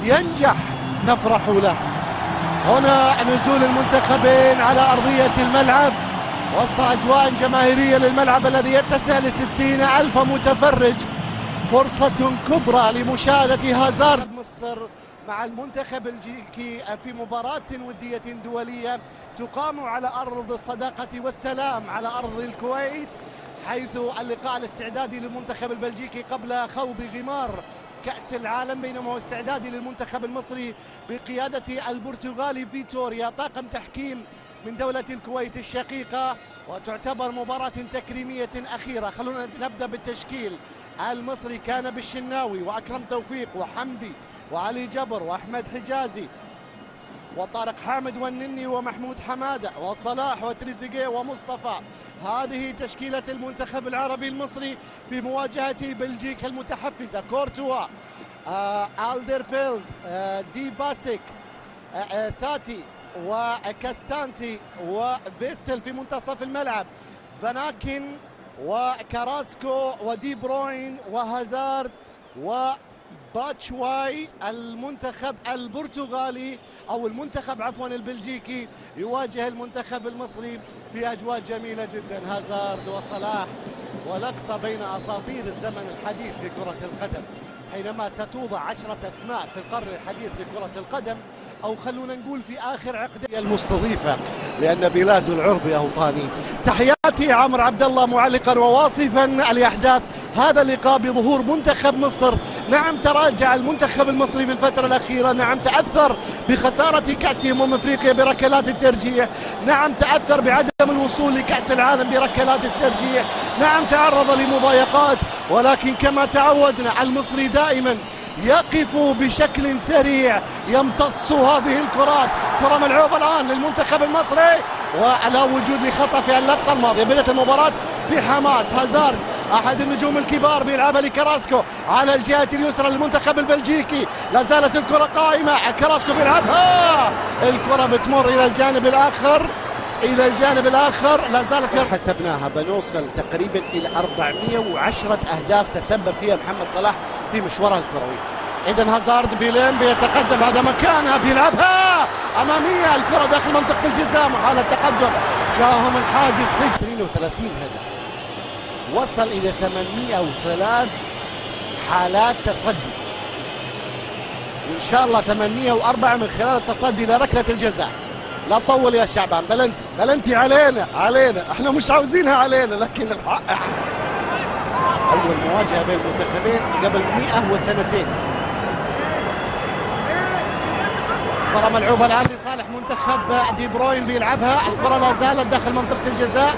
ينجح نفرح له. هنا نزول المنتخبين على أرضية الملعب وسط أجواء جماهيرية للملعب الذي يتسع ل60,000 متفرج. فرصة كبرى لمشاهدة هازارد مصر مع المنتخب البلجيكي في مباراة ودية دولية تقام على أرض الصداقة والسلام على أرض الكويت، حيث اللقاء الاستعدادي للمنتخب البلجيكي قبل خوض غمار كأس العالم، بينما هو استعدادي للمنتخب المصري بقيادة البرتغالي فيتوريا، طاقم تحكيم من دولة الكويت الشقيقة، وتعتبر مباراة تكريمية أخيرة. خلونا نبدأ بالتشكيل المصري. كان بالشناوي وأكرم توفيق وحمدي وعلي جبر وأحمد حجازي وطارق حامد والنني ومحمود حمادة وصلاح وتريزيجيه ومصطفى. هذه تشكيلة المنتخب العربي المصري في مواجهة بلجيكا المتحفزة. كورتوا، ألدرفيلد، دي باسك، ثاتي وكاستانتي وفيستل في منتصف الملعب، فاناكن وكاراسكو ودي بروين وهازارد وباتشواي. المنتخب البرتغالي او المنتخب عفوا البلجيكي يواجه المنتخب المصري في اجواء جميله جدا. هازارد وصلاح، ولقطه بين اساطير الزمن الحديث في كره القدم، حينما ستوضع 10 اسماء في القرن الحديث لكره القدم، او خلونا نقول في اخر عقدية المستضيفه، لان بلاد العرب يا اوطاني. تحياتي عمرو عبد الله معلقا وواصفا الاحداث هذا اللقاء بظهور منتخب مصر. نعم تراجع المنتخب المصري في الفتره الاخيره، نعم تاثر بخساره كاس افريقيا بركلات الترجيح، نعم تاثر بعدم الوصول لكاس العالم بركلات الترجيح، نعم تعرض لمضايقات، ولكن كما تعودنا المصري دائما يقف بشكل سريع يمتص هذه الكرات. كرة ملعوبة الآن للمنتخب المصري ولا وجود لخطأ في اللقطة الماضية. بدأت المباراة بحماس. هازارد أحد النجوم الكبار بيلعبها لكراسكو على الجهة اليسرى للمنتخب البلجيكي، لا زالت الكرة قائمة، كراسكو بيلعبها، الكرة بتمر إلى الجانب الآخر، إلى الجانب الآخر، لا زالت في حسبناها بنوصل تقريبا إلى 410 أهداف تسبب فيها محمد صلاح في مشواره الكروي. إذن هازارد بيلين بيتقدم، هذا مكانها، بيلعبها أمامية، الكرة داخل منطقة الجزاء، محاولة تقدم، جاهم الحاجز. 32 هدف، وصل إلى 803 حالات تصدي، وإن شاء الله 804 من خلال التصدي لركلة الجزاء. لا تطول يا شعبان. بلنتي علينا احنا مش عاوزينها علينا، لكن الحق اول مواجهه بين المنتخبين قبل 102. كرة ملعوبه الان لصالح منتخب دي بروين، بيلعبها، الكرة لا زالت داخل منطقه الجزاء،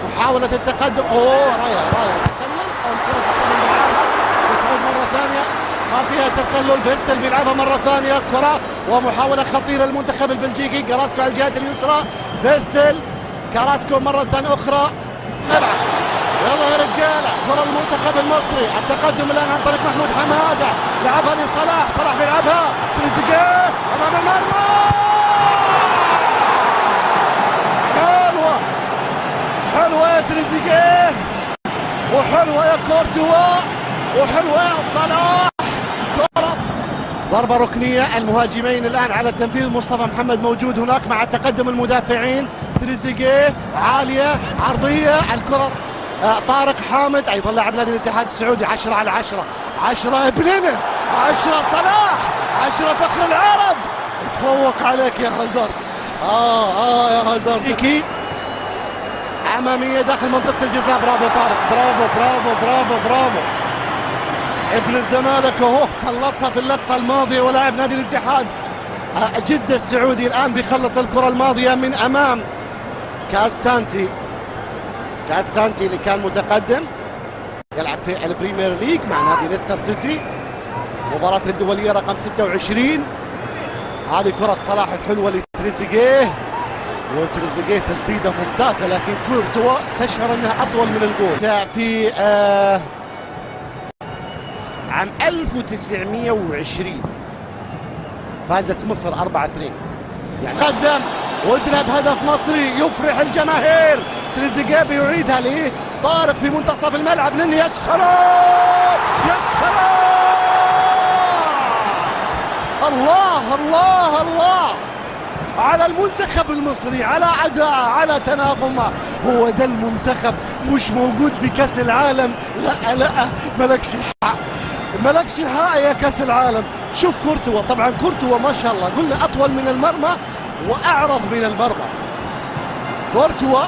محاوله التقدم، رايه تسلل، او الكرة تستلم بالعارضه وتعود مره ثانيه، ما فيها تسلل. فيستل بيلعبها مرة ثانية، كرة ومحاولة خطيرة للمنتخب البلجيكي. كاراسكو على الجهة اليسرى، فيستل، كاراسكو مرة أخرى، نلعب، يلا يا رجالة، كرة المنتخب المصري، التقدم الآن عن طريق محمود حمادة، لعبها لصلاح، صلاح بيلعبها، تريزيجيه أمام المرمى، حلوة يا تريزيجيه، وحلوة يا كورتوا، وحلوة يا صلاح. كرة ضربة ركنية، المهاجمين الآن على التنفيذ، مصطفى محمد موجود هناك مع تقدم المدافعين، تريزيجيه عالية عرضية، الكرة طارق حامد أيضا لاعب نادي الاتحاد السعودي، 10 على 10، 10 ابننا، 10 صلاح، 10 فخر العرب، تفوق عليك يا هازارد. يا هازارد إيكي أمامية داخل منطقة الجزاء. برافو طارق، برافو ابن الزمالك، وهو خلصها في اللقطة الماضية، ولاعب نادي الاتحاد جدة السعودي الآن بيخلص الكرة الماضية من أمام كاستانتي اللي كان متقدم، يلعب في البريمير ليج مع نادي ليستر سيتي، مباراة الدولية رقم 26. هذه كرة صلاح الحلوة لتريزيجيه، وتريزيجيه تسديدة ممتازة، لكن كورتوا تشعر انها اطول من الجول. في عام 1920 فازت مصر 4-2، يعني قدم وادرب هدف مصري يفرح الجماهير. تريزيجيه بيعيدها لطارق في منتصف الملعب، نني، يا سلام، الله الله الله على المنتخب المصري، على أداء، على تناغمه. هو ده المنتخب مش موجود في كأس العالم. لا لا، ملكش الحق، ملكش الحق يا كأس العالم. شوف كورتوا، طبعا كورتوا ما شاء الله قلنا أطول من المرمى وأعرض من المرمى. كورتوا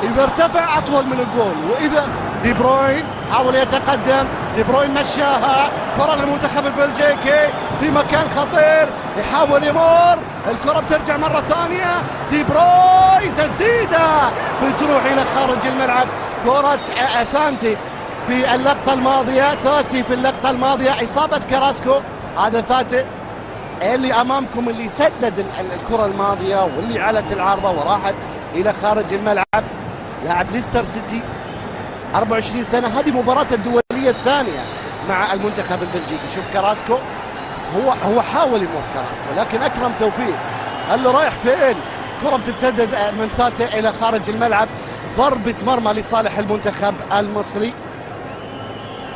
إذا ارتفع أطول من الجول، وإذا دي بروين حاول يتقدم، دي بروين مشاها، كرة للمنتخب البلجيكي في مكان خطير، يحاول يمر، الكرة بترجع مرة ثانية، دي بروين تسديدة بتروح إلى خارج الملعب. كرة ثانتي في اللقطة الماضية، ثاتي في اللقطة الماضية، إصابة كراسكو. هذا ثاتي اللي أمامكم اللي سدد الكرة الماضية واللي علت العارضة وراحت إلى خارج الملعب. لاعب ليستر سيتي 24 سنة، هذه مباراة الدولية الثانية مع المنتخب البلجيكي. شوف كراسكو، هو حاول يمر كراسكو لكن أكرم توفيق قال له رايح فين؟ كرة بتتسدد من ثاتي إلى خارج الملعب، ضربة مرمى لصالح المنتخب المصري.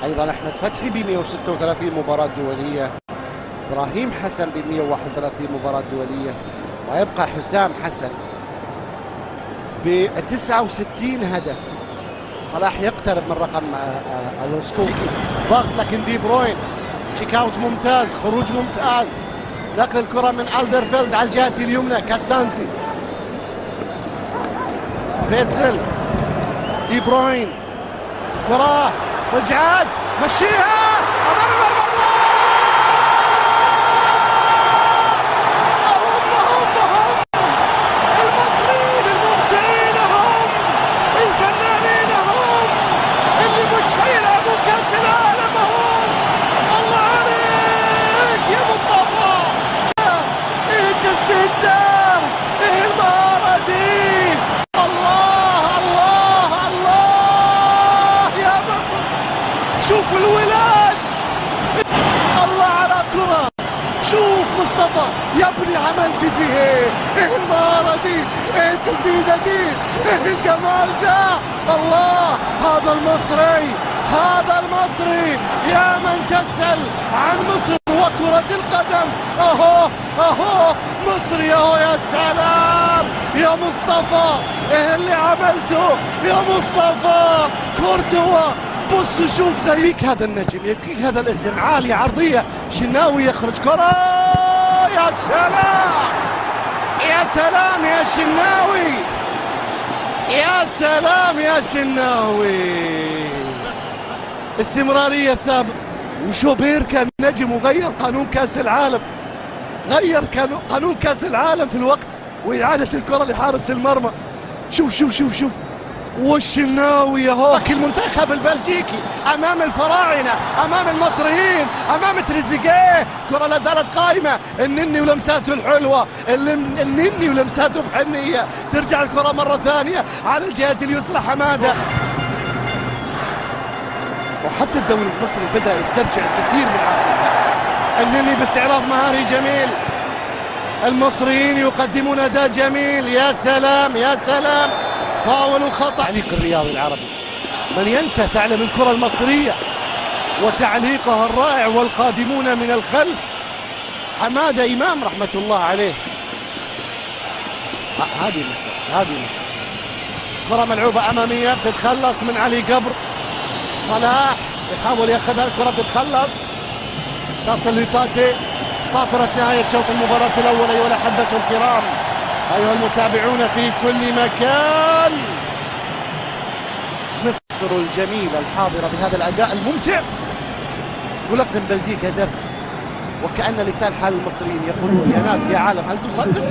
أيضا أحمد فتحي ب 136 مباراة دولية، إبراهيم حسن ب 131 مباراة دولية، ويبقى حسام حسن ب 69 هدف. صلاح يقترب من رقم الأسطوري. ضغط لكن دي بروين، تشيك اوت ممتاز، خروج ممتاز، نقل الكرة من ألدرفيلد على الجهة اليمنى، كاستانتي، فيتسل، دي بروين، كرة رجعت، مشيها أمام المرمى. شوف الولاد، الله على كرة، شوف مصطفى يا ابني عملت فيه ايه المهارة دي، ايه التسديدة دي، ايه الجمال ده، الله. هذا المصري، هذا المصري يا من تسأل عن مصر وكرة القدم. اهو اهو مصري اهو، يا سلام يا مصطفى، ايه اللي عملته يا مصطفى. كورتوا بص شوف زيك هذا النجم، يكفيك هذا الاسم، عالية عرضية، شناوي يخرج كرة، يا سلام يا سلام يا شناوي، يا سلام يا شناوي، استمرارية ثابتة. وشوبير كان نجم وغير قانون كأس العالم، غير قانون كأس العالم في الوقت وإعادة الكرة لحارس المرمى. شوف شوف شوف شوف، والشناوي اهو. المنتخب البلجيكي امام الفراعنه، امام المصريين، امام تريزيجيه، كره لا زالت قائمه. النني ولمساته الحلوه، النني ولمساته بحنيه، ترجع الكره مره ثانيه على الجهه اليسرى حماده. وحتى الدوري المصري بدا يسترجع الكثير من عافيته. النني باستعراض مهاري جميل، المصريين يقدمون اداء جميل، يا سلام يا سلام. فاول وخطأ. تعليق الرياضي العربي، من ينسى ثعلب الكرة المصرية وتعليقها الرائع والقادمون من الخلف، حمادة إمام رحمة الله عليه. هذه مسألة، هذه مسألة. كرة ملعوبة أمامية بتتخلص من علي قبر، صلاح يحاول ياخذها، الكرة بتتخلص، تصل لثاتي. صافرة نهاية شوط المباراة الأول أيها الأحبة الكرام، أيها المتابعون في كل مكان. مصر الجميلة الحاضرة بهذا الأداء الممتع تلقن بلجيكا درس، وكأن لسان حال المصريين يقولون يا ناس يا عالم هل تصدق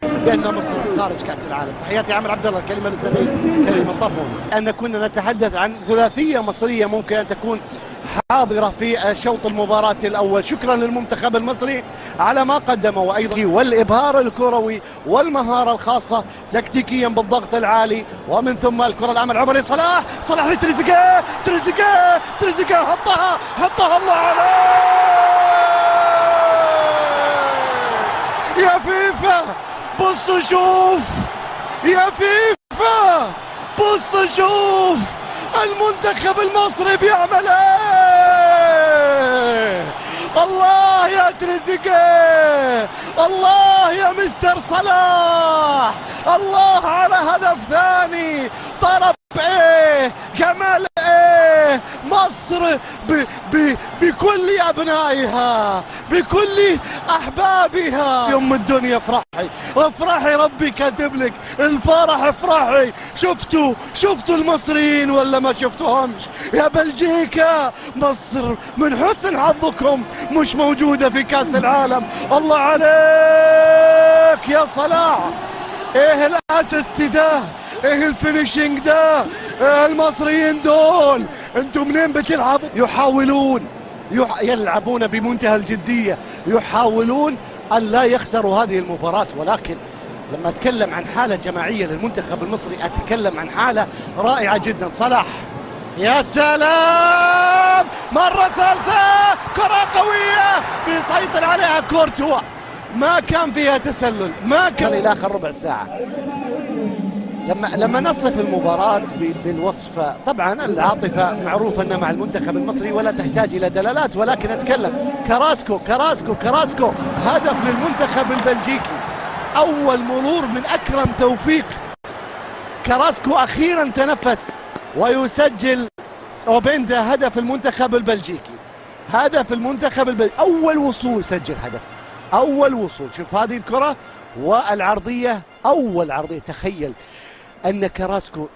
بأن مصر خارج كأس العالم. تحياتي عامر عبد الله، كلمة للزميل كريم الطربون. أن كنا نتحدث عن ثلاثية مصرية ممكن أن تكون حاضرة في شوط المباراة الأول. شكرا للمنتخب المصري على ما قدمه، وأيضا والإبهار الكروي والمهارة الخاصة تكتيكيا بالضغط العالي، ومن ثم الكرة الآن ملعوبة لصلاح، صلاح لتريزيجيه، تريزيجيه حطها الله عليه يا فيفا. بص شوف يا فيفا، بص شوف المنتخب المصري بيعمل ايه. الله يا تريزيجيه، الله يا مستر صلاح، الله على هدف ثاني. طرب ايه، جمال ايه، مصر بكل ابنائها، بكل احبابها. يوم الدنيا افرحي افرحي، ربي كاتب لك الفرح، افرحي. شفتوا المصريين ولا ما شفتوهمش؟ يا بلجيكا، مصر من حسن حظكم مش موجودة في كاس العالم. الله عليك يا صلاح، ايه الاسيست ده، ايه الفينيشنج ده، إيه المصريين دول، انتم منين بتلعبوا؟ يحاولون يلعبون بمنتهى الجدية، يحاولون ان لا يخسروا هذه المباراة. ولكن لما اتكلم عن حالة جماعية للمنتخب المصري اتكلم عن حالة رائعة جدا. صلاح، يا سلام، مرة ثالثة، كرة قوية بيسيطر عليها كورتوا، ما كان فيها تسلل، ما كان إلى آخر ربع ساعة. لما نصف المباراة بالوصف، طبعا العاطفة معروف أنها مع المنتخب المصري ولا تحتاج إلى دلالات، ولكن أتكلم كراسكو، هدف للمنتخب البلجيكي، أول مرور من أكرم توفيق. كراسكو أخيرا تنفس ويسجل أوبندا هدف المنتخب البلجيكي، هدف المنتخب البلجيكي، أول وصول سجل هدف، أول وصول. شوف هذه الكرة والعرضية، أول عرضية. تخيل أن كراسكو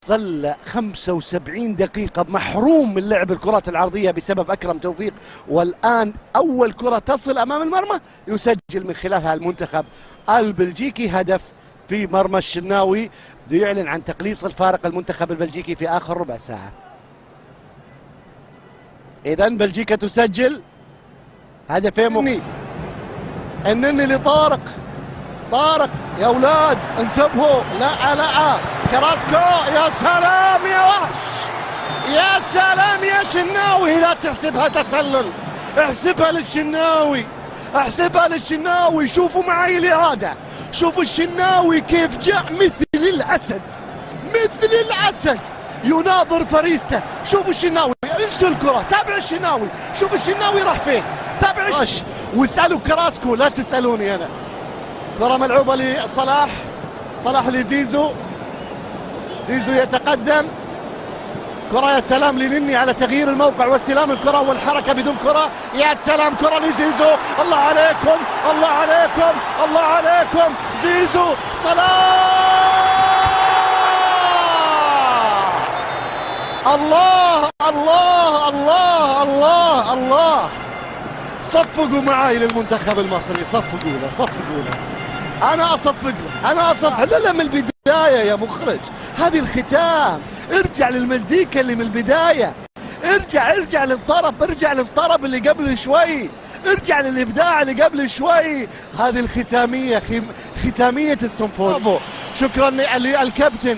ظل 75 دقيقة محروم من لعب الكرات العرضية بسبب أكرم توفيق، والآن أول كرة تصل أمام المرمى يسجل من خلالها المنتخب البلجيكي هدف في مرمى الشناوي، يعلن عن تقليص الفارق المنتخب البلجيكي في آخر ربع ساعة. إذن بلجيكا تسجل هدفين. النني لطارق، طارق يا اولاد انتبهوا، لا كراسكو، يا سلام يا وحش، يا سلام يا شناوي، لا تحسبها تسلل، احسبها للشناوي، احسبها للشناوي. شوفوا معي الإرادة، شوفوا الشناوي كيف جاء مثل الأسد، مثل الأسد يناظر فريسته. شوفوا الشناوي، انسوا الكرة، تابع الشناوي، شوف الشناوي راح فين، تابع واسألوا كراسكو، لا تسألوني أنا. كرة ملعوبة لصلاح، صلاح لزيزو، زيزو يتقدم، كرة يا سلام لنني على تغيير الموقع واستلام الكرة والحركة بدون كرة. يا سلام، كرة لزيزو، الله عليكم، الله عليكم، الله عليكم، زيزو، صلاح، الله الله الله الله الله. صفقوا معاي للمنتخب المصري، صفقوا له، انا اصفق له، انا اصفق لا من البدايه يا مخرج، هذه الختام، ارجع للمزيكا اللي من البدايه، ارجع للطرب، ارجع للطرب اللي قبل شوي، ارجع للابداع اللي قبل شوي. هذه الختاميه، ختاميه السيمفوني. شكرا للكابتن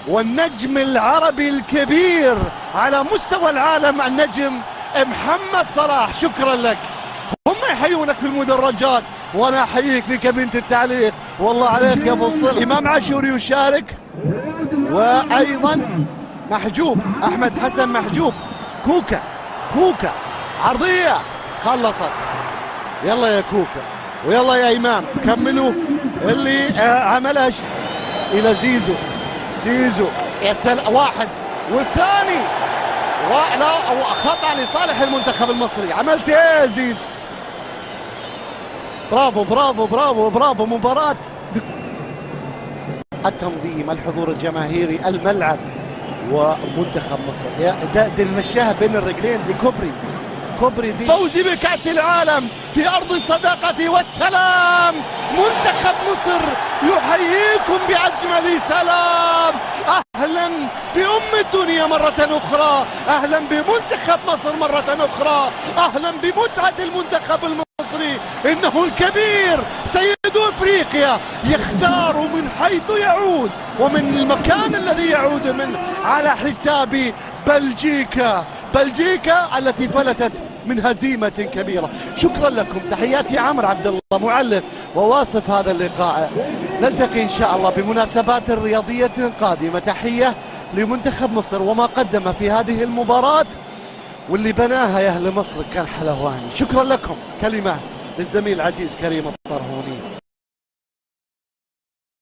والنجم العربي الكبير على مستوى العالم، النجم محمد صلاح، شكرا لك. هم يحيونك في المدرجات وانا احييك في كابينة التعليق، والله عليك يا ابو الصل. امام عاشوري يشارك، وايضا محجوب، احمد حسن محجوب، كوكا عرضية خلصت، يلا يا كوكا ويلا يا امام كملوا اللي عملها الى زيزو، يا سلام، واحد والثاني، لا خطأ لصالح المنتخب المصري. عملت ايه زيزو؟ برافو، مباراة. التنظيم، الحضور الجماهيري، الملعب، ومنتخب مصر دي المشاها بين الرجلين، دي كوبري دي. فوزي بكأس العالم في أرض الصداقة والسلام، منتخب مصر يحييكم بأجمل سلام. أهلا بأم الدنيا مرة أخرى، أهلا بمنتخب مصر مرة أخرى، أهلا بمتعة المنتخب المصري. إنه الكبير سيد أفريقيا، يختار من حيث يعود ومن المكان الذي يعود منه على حساب بلجيكا التي فلتت من هزيمة كبيرة. شكرا لكم، تحياتي عمرو عبد الله معلق وواصف هذا اللقاء. نلتقي إن شاء الله بمناسبات رياضية قادمة. تحية لمنتخب مصر وما قدم في هذه المباراة. واللي بناها يا أهل مصر كان حلواني. شكرا لكم. كلمات للزميل العزيز كريم الطرف.